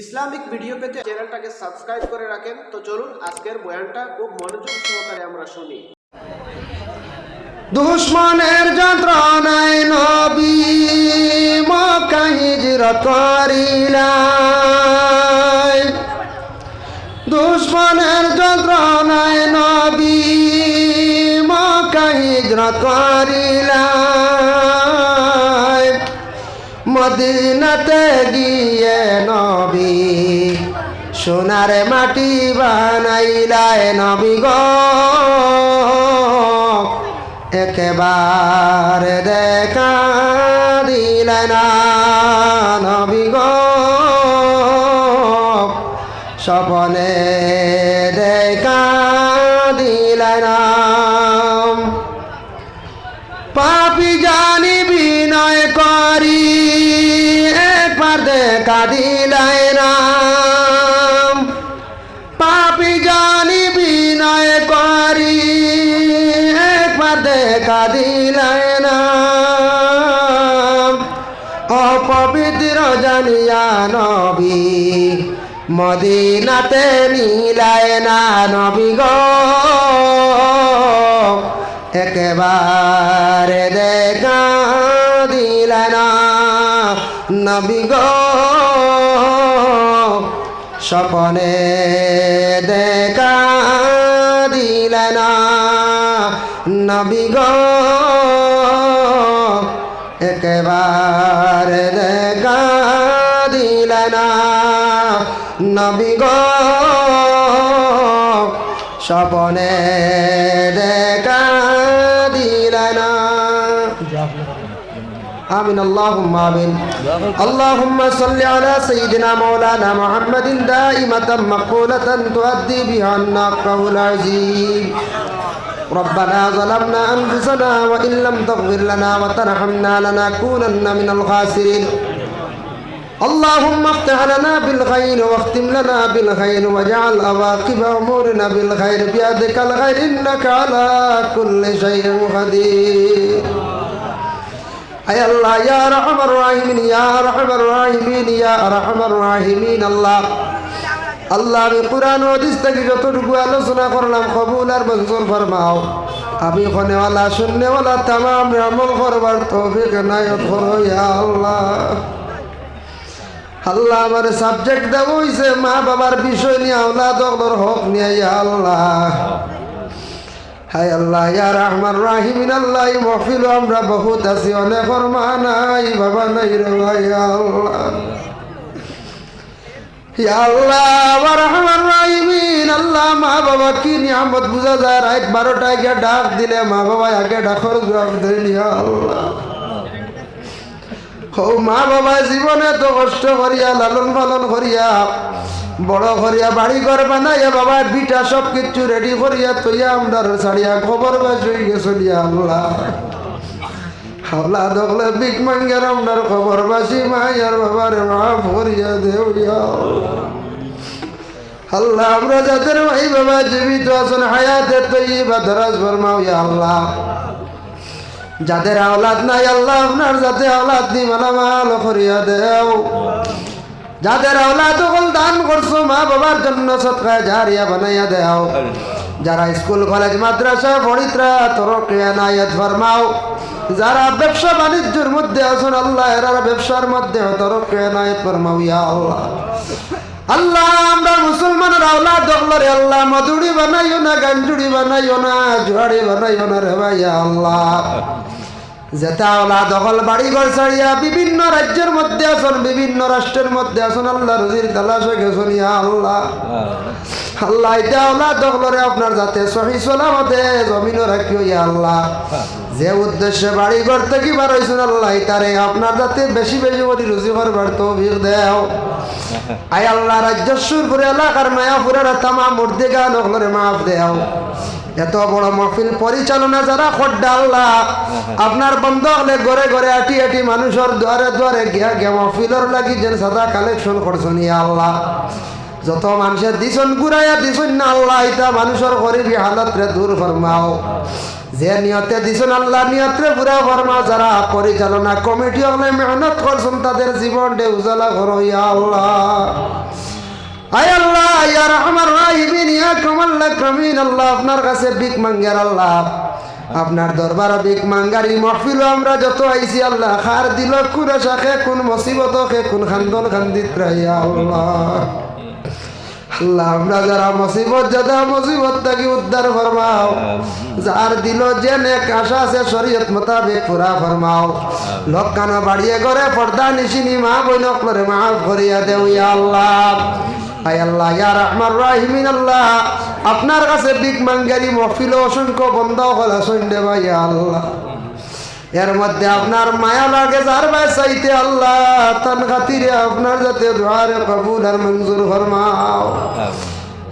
Islamic video পেতে চ্যানেলটাকে subscribe করে রাখেন। তো চলুন আজকের বয়ানটা খুব মনোযোগ সহকারে আমরা শুনি। দুশ্মনের যন্ত্রণায় নবী মক্কা হিজরত করিলেন। দুশ্মনের যন্ত্রণায় নবী মক্কা হিজরত করিলেন। মদিনাতে গিয়ে নবী সোনার মাটি বানাইলায় নবী গো, একেবারে দেখা দিলে না নবী গো, স্বপনে দেখা দিলে না। পাপী জানি বিনয় করি একবার দেখা দিলে না। পাপী জানি বিনয় করি একবার দেখা দিলে না। অপবিত্র জানিয়া নবী মদিনাতে নিলায় না নবী গো, একেবারে দেখা দিলে না নবী গো, স্বপনে দেখা দিলে না নবী গো, একেবারে দেখা দিলে না নবী গো, স্বপনে দেখা দিলে না। آمين اللهم آمين اللهم صل على سيدنا مولانا محمد دائمة مقبولة تؤدي بها عنا قول عزيز. ربنا ظلمنا أنفسنا وإن لم تغفر لنا وترحمنا لنكونن من الخاسرين. اللهم افتح لنا بالخير واختم لنا بالخير واجعل عواقب أمورنا بالخير بيدك الخير إنك على كل شيء قدير. أي الله يا أرحم الراحمين يا أرحم الراحمين يا أرحم الراحمين الله আল্লাহ আমি কুরআন ও হাদিস থেকে যতটুকু আলোচনা করলাম কবুল আর মঞ্জুর ফরমাও। আমি খনেওয়ালা শুননেওয়ালা তামাম আমল করবার তৌফিক এনায়েত করো ইয়া আল্লাহ। আল্লাহ আমার সাবজেক্ট দেব হইছে মা বাবার বিষয় নিয়ে আওলাদ ওর হক নিয়ে ইয়া আল্লাহ। হায় আল্লাহ ইয়া রহমান রাহিমিন আল্লাহ এই মহফিল আমরা বহুত আছি অনেকর মা নাই বাবা নাই রে ইয়া আল্লাহ। ইয়া আল্লাহ রহমান রাহিমিন আল্লাহ মা বাবা কি নিয়ামত বুঝা যায়। রাত 12টায় গিয়ে ডাক দিলে মা বাবা আগে ডাকর জবাব দেন ইয়া আল্লাহ। ও মা বাবা জীবনে তো কষ্ট করিয়া লালন পালন করিয়া বড় করিয়া বাড়ি ঘর বানাইয়া বাবা বিটা সব কিছু রেডি করিয়া তৈয়া আমরা ছাড়িয়া খবর বাস হয়ে গেছে আল্লাহ। হাওলা দখলে বিক মাঙ্গের আমরার খবর বাসি মাইয়ার বাবার মাফ করিয়া দেও আল্লাহ। আমরা যাদের ভাই বাবা জীবিত আছেন হায়াতের তৈবা দরাজ ফরমাও ইয়া আল্লাহ। যাদের আওলাদ নাই আল্লাহ আপনার যাতে আওলাদ দি মালামাল করিয়া দেও। যাদের আওলাদ হল দান করছো মা বাবার জন্য সদকা জারিয়া বানাইয়া দেও। যারা স্কুল কলেজ মাদ্রাসা পড়িত্রা তরক্কি এনায়েত ফরমাও। যারা ব্যবসা বাণিজ্যের মধ্যে আছেন আল্লাহ এরা ব্যবসার মধ্যে তরক্কি এনায়েত ফরমাও ইয়া আল্লাহ। আল্লাহ আমরা মুসলমানের আওলাদ দখলরে আল্লাহ মধুড়ি বানাইও না, গাঞ্জুড়ি বানাইও না, জুয়াড়ি বানাইও না রে ভাইয়া আল্লাহ। যেটা আওলাদ দখল বাড়ি ঘর ছাড়িয়া বিভিন্ন রাজ্যের মধ্যে আছেন বিভিন্ন রাষ্ট্রের মধ্যে আছেন আল্লাহ রুজির তালাশে গেছেন ইয়া আল্লাহ। আল্লাহ এটা আওলাদ দখলরে আপনার যাতে সহি সালামতে জমিনও রাখিও ইয়া আল্লাহ। যে উদ্দেশ্যে বাড়ি ঘর থেকে বার হইছেন আল্লাহ তারে আপনার যাতে বেশি বেশি করে রুজি করবার তৌফিক দেও। আয় আল্লাহ রাজ্যস্বর করে এলাকার মায়াপুরের তামাম মুর্দিগা দখলরে মাফ দেও। এত বড় মাহফিল পরিচালনা যারা খড্ডা আল্লাহ আপনার বন্ধ হলে ঘরে ঘরে আটি আটি মানুষের দুয়ারে দুয়ারে গিয়া গিয়া মাহফিলের লাগি যেন সাদা কালেকশন করছেন ইয়া আল্লাহ। যত মানুষের দিছন ঘুরাইয়া দিছন না আল্লাহ এটা মানুষের গরিবী হালত রে দূর ফরমাও। যে নিয়তে দিছেন আল্লাহ নিয়তে পুরা ফরমাও। যারা পরিচালনা কমিটি হলে মেহনত করছেন তাদের জীবনটা উজালা করো ইয়া আল্লাহ। আয় আল্লাহ ইয়া রহমান রাহিমিন ইয়া কামাল আকরামিন আল্লাহ, আপনার কাছে ভিক মাঙ্গার আল্লাহ, আপনার দরবার ভিক মাঙ্গারি মাহফিল আমরা যত আইছি আল্লাহ, খার দিল কোন শাখে কোন মুসিবত খে কোন খান্দন খান্দিত ইয়া আল্লাহ। আল্লাহ আমরা যারা মুসিবত যাদা মুসিবত থেকে উদ্ধার ফরমাও, যার দিল যে নেক আশা আছে শরীয়ত মোতাবেক পুরা ফরমাও। লক্কানো বাড়িয়ে করে পর্দা নিশিনি মা বইনক করে মাফ করিয়া দেও ইয়া আল্লাহ। আয় আল্লাহ ইয়া রহমান রাহিমিন আল্লাহ, আপনার কাছে ভিক মাঙ্গারি মহফিল অসংখ্য বন্ধ হলা সন্ধ্যে ভাই আল্লাহ। এর মধ্যে আপনার মায়া লাগে যার ভাই চাইতে আল্লাহ, তান খাতিরে আপনার যাতে দুয়ারে কবুল আর মঞ্জুর ফরমাও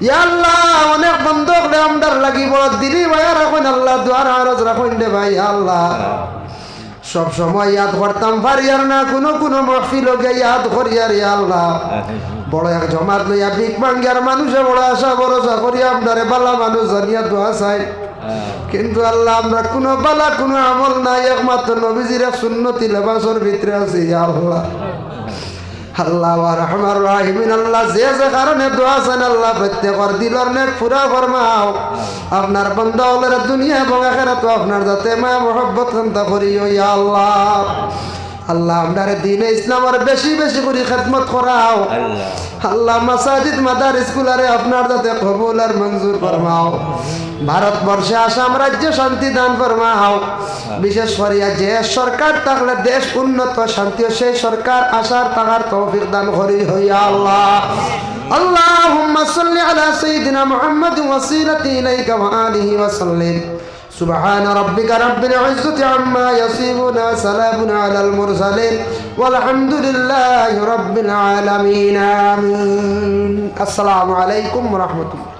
ইয়া আল্লাহ। অনেক বন্ধ হলে আমদার লাগিব দিলি ভাইয়া রাখুন আল্লাহ, দুয়ার আরজ রাখুন দে ভাই আল্লাহ। সব সময় ইয়াদ করতাম পারিয়ার না, কোনো মহফিল গে ইয়াদ করিয়ার ইয়া আল্লাহ। বড় এক জমাত লইয়া ভিক মাঙ্গার মানুষে বড় আশা ভরসা করি আপনারে বালা মানুষ জানিয়া দোয়া চাই, কিন্তু আল্লাহ আমরা কোনো বালা কোনো আমল নাই, একমাত্র নবীজির সুন্নতি লেবাসের ভিতরে আছে ইয়া আল্লাহ। আল্লাহ ওয়া রহমান রাহিমিন আল্লাহ, যে যে কারণে দোয়া চান আল্লাহ প্রত্যেকর দিলর নেক পুরা ফরমাও। আপনার বান্দা হলের দুনিয়া এবং আখিরাত আপনার যাতে মায়া মোহব্বত কান্তা করিও ইয়া আল্লাহ। আল্লাহ আমরার দ্বীনে ইসলামের বেশি বেশি করে খেদমত করাও আল্লাহ। মাসাজিদ মাদার স্কুলারে আপনার যাতে কবুল আর মঞ্জুর ফরমাও। ভারতবর্ষে আসাম রাজ্য শান্তি দান ফরমাও। বিশেষ করিয়া যে সরকার থাকলে দেশ উন্নত শান্তি, সেই সরকার আসার থাকার তৌফিক দান করি হইয়া আল্লাহ। আল্লাহুম্মা সাল্লি আলা সাইয়্যিদিনা মুহাম্মাদিন ওয়াসিলাতি ইলাইকা ওয়া আলিহি ওয়া সাল্লিম। সুবহান রাব্বিকা রাব্বিল ইজ্জাতি আম্মা ইয়াসিফুন ওয়া সালামুন আলাল মুরসালিন ওয়ালহামদুলিল্লাহি রাব্বিল আলামিন। আমিন। আসসালামু আলাইকুম ওয়া রাহমাতুল্লাহ।